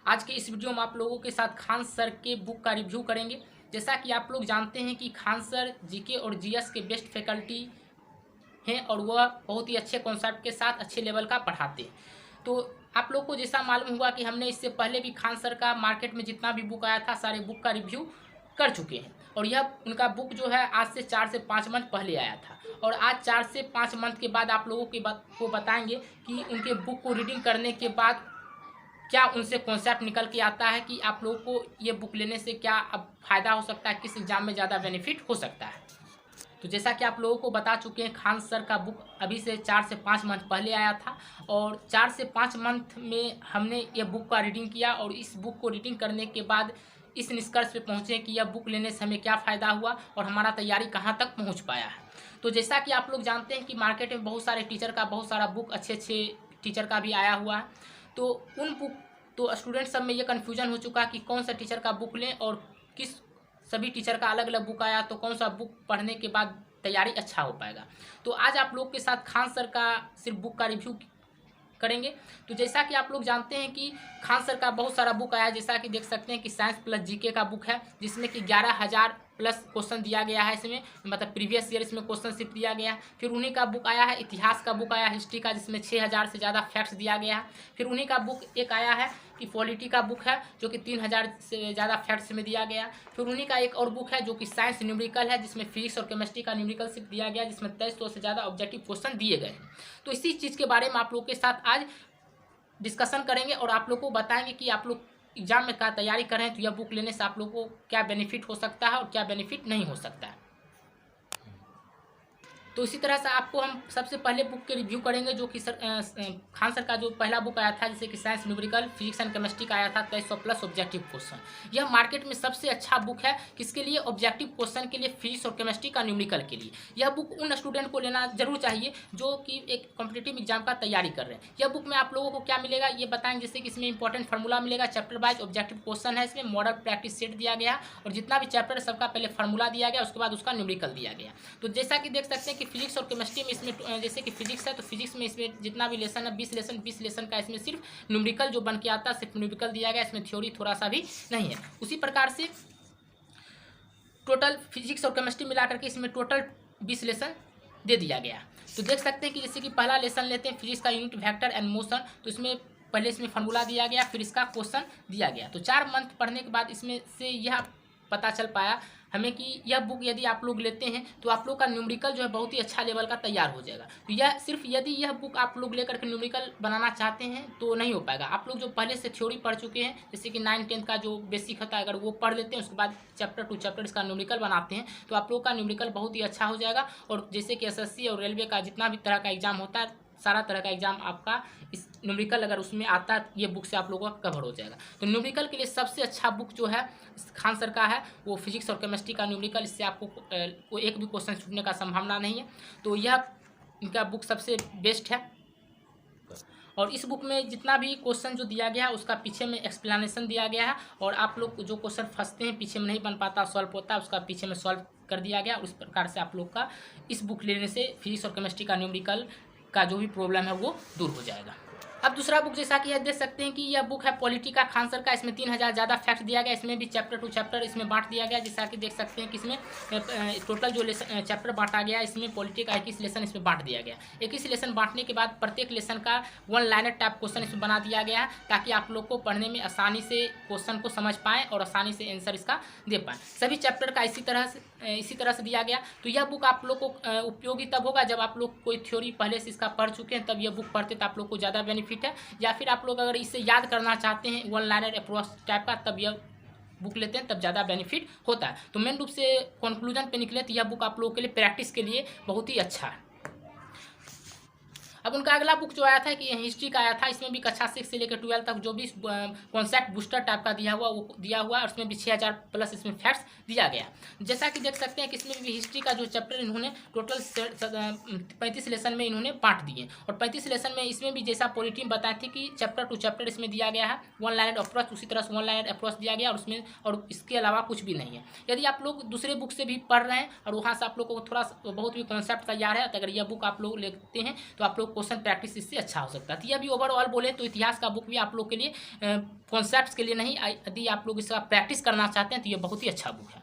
आज के इस वीडियो में आप लोगों के साथ खान सर के बुक का रिव्यू करेंगे। जैसा कि आप लोग जानते हैं कि खान सर जीके और जीएस के बेस्ट फैकल्टी हैं और वह बहुत ही अच्छे कॉन्सेप्ट के साथ अच्छे लेवल का पढ़ाते हैं। तो आप लोग को जैसा मालूम हुआ कि हमने इससे पहले भी खान सर का मार्केट में जितना भी बुक आया था सारे बुक का रिव्यू कर चुके हैं। और यह उनका बुक जो है आज से 4 से 5 मंथ पहले आया था और आज 4 से 5 मंथ के बाद आप लोगों को बताएंगे कि उनके बुक को रीडिंग करने के बाद क्या उनसे कॉन्सेप्ट निकल के आता है कि आप लोगों को ये बुक लेने से क्या अब फ़ायदा हो सकता है, किस एग्ज़ाम में ज़्यादा बेनिफिट हो सकता है। तो जैसा कि आप लोगों को बता चुके हैं खान सर का बुक अभी से 4 से 5 मंथ पहले आया था और 4 से 5 मंथ में हमने ये बुक का रीडिंग किया और इस बुक को रीडिंग करने के बाद इस निष्कर्ष पे पहुँचे कि यह बुक लेने से हमें क्या फ़ायदा हुआ और हमारा तैयारी कहाँ तक पहुँच पाया है। तो जैसा कि आप लोग जानते हैं कि मार्केट में बहुत सारे टीचर का बहुत सारा बुक अच्छे टीचर का भी आया हुआ है। तो उन बुक तो स्टूडेंट सब में ये कन्फ्यूजन हो चुका कि कौन सा टीचर का बुक लें और किस सभी टीचर का अलग अलग बुक आया तो कौन सा बुक पढ़ने के बाद तैयारी अच्छा हो पाएगा। तो आज आप लोग के साथ खान सर का सिर्फ बुक का रिव्यू करेंगे। तो जैसा कि आप लोग जानते हैं कि खान सर का बहुत सारा बुक आया, जैसा कि देख सकते हैं कि साइंस प्लस जीके का बुक है जिसमें कि 11,000 प्लस क्वेश्चन दिया गया है इसमें, मतलब प्रीवियस ईयर इसमें क्वेश्चन सिर्फ दिया गया है। फिर उन्हीं का बुक आया है इतिहास का बुक आया हिस्ट्री का जिसमें 6,000 से ज़्यादा फैक्ट्स दिया गया है। फिर उन्हीं का बुक एक आया है कि पॉलिटी का बुक है जो कि 3,000 से ज़्यादा फैक्ट्स में दिया गया। फिर उन्हीं का एक और बुक है जो कि साइंस न्यूमेरिकल है जिसमें फिजिक्स और केमिस्ट्री का न्यूमेरिकल सिर्फ दिया गया जिसमें 2300 से ज़्यादा ऑब्जेक्टिव क्वेश्चन दिए गए हैं। तो इसी चीज़ के बारे में आप लोग के साथ आज डिस्कशन करेंगे और आप लोग को बताएंगे कि आप लोग एग्जाम में क्या तैयारी कर रहे हैं तो यह बुक लेने से आप लोग को क्या बेनिफिट हो सकता है और क्या बेनिफिट नहीं हो सकता है। तो इसी तरह से आपको हम सबसे पहले बुक के रिव्यू करेंगे जो कि खान सर का जो पहला बुक आया था जैसे कि science numerical physics and chemistry का आया था 2300 प्लस ऑब्जेक्टिव क्वेश्चन। यह मार्केट में सबसे अच्छा बुक है किसके लिए, ऑब्जेक्टिव क्वेश्चन के लिए, फिजिक्स और केमिस्ट्री का न्यूमेरिकल के लिए। यह बुक उन स्टूडेंट को लेना जरूर चाहिए जो कि एक कॉम्पिटेटिव एग्जाम का तैयारी कर रहे हैं। यह बुक में आप लोगों को क्या मिलेगा ये बताएंगे, जैसे कि इसमें इंपॉर्टेंट फार्मूला मिलेगा, चैप्टर वाइज ऑब्जेक्टिव क्वेश्चन है, इसमें मॉडल प्रैक्टिस सेट दिया गया और जितना भी चैप्टर है सबका पहले फार्मूला दिया गया उसके बाद उसका न्यूमेरिकल दिया गया। तो जैसा कि देख सकते हैं कि फिजिक्स और केमिस्ट्री में इसमें जैसे कि फिजिक्स है तो फिजिक्स में इसमें जितना भी लेसन है 20 लेसन का इसमें सिर्फ न्यूमेरिकल जो बन के आता है सिर्फ न्यूमेरिकल दिया गया, इसमें थ्योरी थोड़ा सा भी नहीं है। उसी प्रकार से टोटल फिजिक्स और केमिस्ट्री मिलाकर के इसमें टोटल 20 लेसन दे दिया गया। तो देख सकते हैं कि जैसे कि पहला लेसन लेते हैं फिजिक्स का यूनिट वेक्टर एंड मोशन, तो इसमें पहले इसमें फार्मूला दिया गया फिर इसका क्वेश्चन दिया गया। तो 4 मंथ पढ़ने के बाद इसमें से यह पता चल पाया हमें कि यह बुक यदि आप लोग लेते हैं तो आप लोग का न्यूमेरिकल जो है बहुत ही अच्छा लेवल का तैयार हो जाएगा। तो यह सिर्फ यदि यह बुक आप लोग लेकर के न्यूमेरिकल बनाना चाहते हैं तो नहीं हो पाएगा। आप लोग जो पहले से थ्योरी पढ़ चुके हैं जैसे कि 9-10 का जो बेसिक होता है अगर वो पढ़ लेते हैं उसके बाद चैप्टर टू चैप्टर इसका न्यूमेरिकल बनाते हैं तो आप लोग का न्यूमेरिकल बहुत ही अच्छा हो जाएगा। और जैसे कि एसएससी और रेलवे का जितना भी तरह का एग्जाम होता है सारा तरह का एग्जाम आपका इस न्यूमेरिकल अगर उसमें आता है ये बुक से आप लोगों का कवर हो जाएगा। तो न्यूमेरिकल के लिए सबसे अच्छा बुक जो है खान सर का है वो फिजिक्स और केमिस्ट्री का न्यूमेरिकल, इससे आपको कोई एक भी क्वेश्चन छूटने का संभावना नहीं है। तो यह इनका बुक सबसे बेस्ट है। और इस बुक में जितना भी क्वेश्चन जो दिया गया है उसका पीछे में एक्सप्लेनेशन दिया गया है और आप लोग जो क्वेश्चन फंसते हैं पीछे में नहीं बन पाता सॉल्व होता है उसका पीछे में सॉल्व कर दिया गया। उस प्रकार से आप लोग का इस बुक लेने से फिजिक्स और केमिस्ट्री का न्यूमेरिकल का जो भी प्रॉब्लम है वो दूर हो जाएगा। अब दूसरा बुक जैसा कि देख सकते हैं कि यह बुक है पॉलिटी का खान सर का, इसमें 3,000 ज़्यादा फैक्ट दिया गया, इसमें भी चैप्टर टू चैप्टर इसमें बांट दिया गया। जैसा कि देख सकते हैं कि इसमें टोटल जो चैप्टर बांटा गया है इसमें पॉलिटी का 21 लेसन इसमें बांट दिया गया। 21 लेसन बांटने के बाद प्रत्येक लेसन का 1 लाइनर टाइप क्वेश्चन इसमें बना दिया गया है ताकि आप लोग को पढ़ने में आसानी से क्वेश्चन को समझ पाएँ और आसानी से आंसर इसका दे पाएँ। सभी चैप्टर का इसी तरह से दिया गया। तो यह बुक आप लोग को उपयोगी तब होगा जब आप लोग कोई थ्योरी पहले से इसका पढ़ चुके हैं, तब यह बुक पढ़ते तो आप लोग को ज़्यादा बेनिफिट है। या फिर आप लोग अगर इसे याद करना चाहते हैं 1 लाइनर अप्रोच टाइप का तब यह बुक लेते हैं तब ज़्यादा बेनिफिट होता है। तो मेन रूप से कंक्लूजन पे निकले तो यह बुक आप लोगों के लिए प्रैक्टिस के लिए बहुत ही अच्छा है। अब उनका अगला बुक जो आया था कि हिस्ट्री का आया था, इसमें भी कक्षा 6 से लेकर 12 तक जो भी कॉन्सेप्ट बूस्टर टाइप का दिया हुआ वो दिया हुआ और उसमें भी 6,000 प्लस इसमें फैक्ट्स दिया गया। जैसा कि देख सकते हैं कि इसमें भी हिस्ट्री का जो चैप्टर इन्होंने टोटल 35 लेसन में इन्होंने बांट दिए और 35 लेसन में इसमें भी जैसा पॉलिटी में बताए थे कि चैप्टर टू चैप्टर इसमें दिया गया है 1 लाइनर अप्रोच, उसी तरह से 1 लाइनर अप्रोच दिया गया और उसमें और इसके अलावा कुछ भी नहीं है। यदि आप लोग दूसरे बुक से भी पढ़ रहे हैं और वहाँ से आप लोग को थोड़ा बहुत भी कॉन्सेप्ट तैयार है तो अगर यह बुक आप लोग लेते हैं तो आप लोग क्वेश्चन प्रैक्टिस इससे अच्छा हो सकता है। तो यह भी ओवरऑल बोले तो इतिहास का बुक भी आप लोग के लिए कॉन्सेप्ट्स के लिए नहीं, यदि आप लोग इसका प्रैक्टिस करना चाहते हैं तो ये बहुत ही अच्छा बुक है।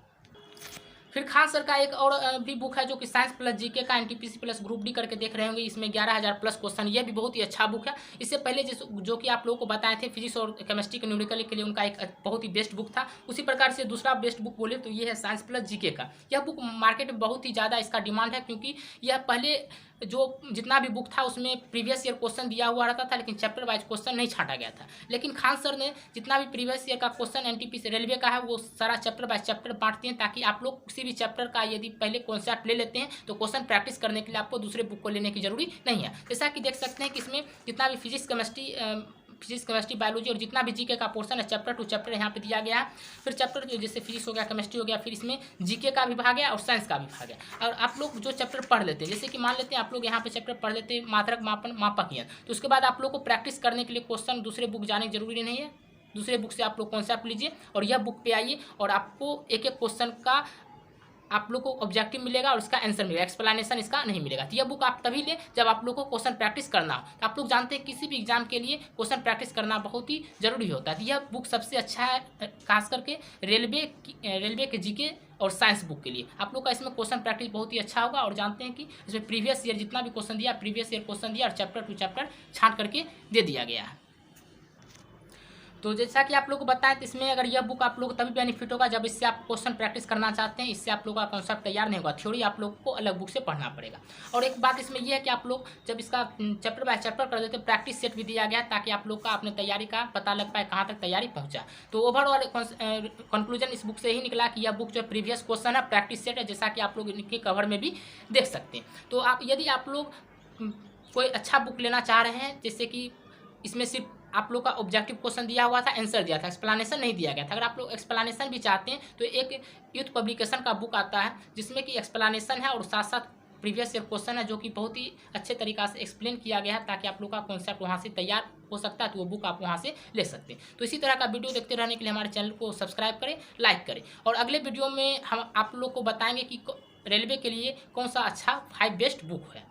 फिर खान सर का एक और भी बुक है जो कि साइंस प्लस जीके का एनटीपीसी प्लस ग्रुप डी करके देख रहे होंगे, इसमें 11,000 प्लस क्वेश्चन, ये भी बहुत ही अच्छा बुक है। इससे पहले जो कि आप लोगों को बताए थे फिजिक्स और केमिस्ट्री के न्यूमेरिकल के लिए उनका एक बहुत ही बेस्ट बुक था, उसी प्रकार से दूसरा बेस्ट बुक बोले तो ये है साइंस प्लस जीके का। यह बुक मार्केट में बहुत ही ज़्यादा इसका डिमांड है, क्योंकि यह पहले जो जितना भी बुक था उसमें प्रीवियस ईयर क्वेश्चन दिया हुआ रहता था, लेकिन चैप्टर वाइज क्वेश्चन नहीं छांटा गया था। लेकिन खान सर ने जितना भी प्रीवियस ईयर का क्वेश्चन एनटीपीसी रेलवे का है वो सारा चैप्टर बाय चैप्टर बांटते हैं, ताकि आप लोग किसी भी चैप्टर का यदि पहले कॉन्सेप्ट ले लेते हैं तो क्वेश्चन प्रैक्टिस करने के लिए आपको दूसरे बुक को लेने की जरूरी नहीं है। जैसा कि देख सकते हैं कि इसमें जितना भी फिजिक्स केमिस्ट्री बायोलॉजी और जितना भी जीके का पोर्शन है चैप्टर टू चैप्टर यहाँ पे दिया गया है। फिर चैप्टर जैसे फिजिक्स हो गया, केमिस्ट्री हो गया, फिर इसमें जीके का भी भाग है और साइंस का भी भाग है। और आप लोग जो चैप्टर पढ़ लेते हैं, जैसे कि मान लेते हैं आप लोग यहाँ पे चैप्टर पढ़ लेते हैं मात्रक मापन मापक यंत्र, तो उसके बाद आप लोग को प्रैक्टिस करने के लिए क्वेश्चन दूसरे बुक जाने की जरूरी नहीं है। दूसरे बुक से आप लोग कॉन्सेप्ट लीजिए और यह बुक पे आइए और आपको एक एक क्वेश्चन का आप लोग को ऑब्जेक्टिव मिलेगा और इसका आंसर मिलेगा, एक्सप्लेनेशन इसका नहीं मिलेगा। तो यह बुक आप तभी लें जब आप लोग को क्वेश्चन प्रैक्टिस करना हो। तो आप लोग जानते हैं किसी भी एग्जाम के लिए क्वेश्चन प्रैक्टिस करना बहुत ही जरूरी होता है। तो यह बुक सबसे अच्छा है, खास करके रेलवे के जीके और साइंस बुक के लिए आप लोग का इसमें क्वेश्चन प्रैक्टिस बहुत ही अच्छा होगा। और जानते हैं कि इसमें प्रीवियस ईयर जितना भी क्वेश्चन दिया, प्रीवियस ईयर क्वेश्चन दिया और चैप्टर टू चैप्टर छांट करके दे दिया गया है। तो जैसा कि आप लोग को बताएं, तो इसमें अगर यह बुक आप लोग तभी बेनिफिट होगा जब इससे आप क्वेश्चन प्रैक्टिस करना चाहते हैं। इससे आप लोग का कॉन्सेप्ट तैयार नहीं होगा, थ्योरी आप लोग को अलग बुक से पढ़ना पड़ेगा। और एक बात इसमें यह है कि आप लोग जब इसका चैप्टर बाय चैप्टर कर देते हैं, प्रैक्टिस सेट भी दिया गया है ताकि आप लोग का अपने तैयारी का पता लग पाए कहाँ तक तैयारी पहुँचा। तो ओवरऑल कंक्लूजन इस बुक से ही निकला कि यह बुक जो प्रीवियस क्वेश्चन है प्रैक्टिस सेट है, जैसा कि आप लोग इनके कवर में भी देख सकते हैं। तो यदि आप लोग कोई अच्छा बुक लेना चाह रहे हैं, जैसे कि इसमें सिर्फ आप लोग का ऑब्जेक्टिव क्वेश्चन दिया हुआ था, आंसर दिया था, एक्सप्लेनेशन नहीं दिया गया था। अगर आप लोग एक्सप्लेनेशन भी चाहते हैं तो एक यूथ पब्लिकेशन का बुक आता है जिसमें कि एक्सप्लेनेशन है और साथ साथ प्रीवियस ईयर क्वेश्चन है, जो कि बहुत ही अच्छे तरीक़ा से एक्सप्लेन किया गया है, ताकि आप लोग का कॉन्सेप्ट वहाँ से तैयार हो सकता है। तो वो बुक आप वहाँ से ले सकते हैं। तो इसी तरह का वीडियो देखते रहने के लिए हमारे चैनल को सब्सक्राइब करें, लाइक करें। और अगले वीडियो में हम आप लोग को बताएंगे कि रेलवे के लिए कौन सा अच्छा 5 बेस्ट बुक है।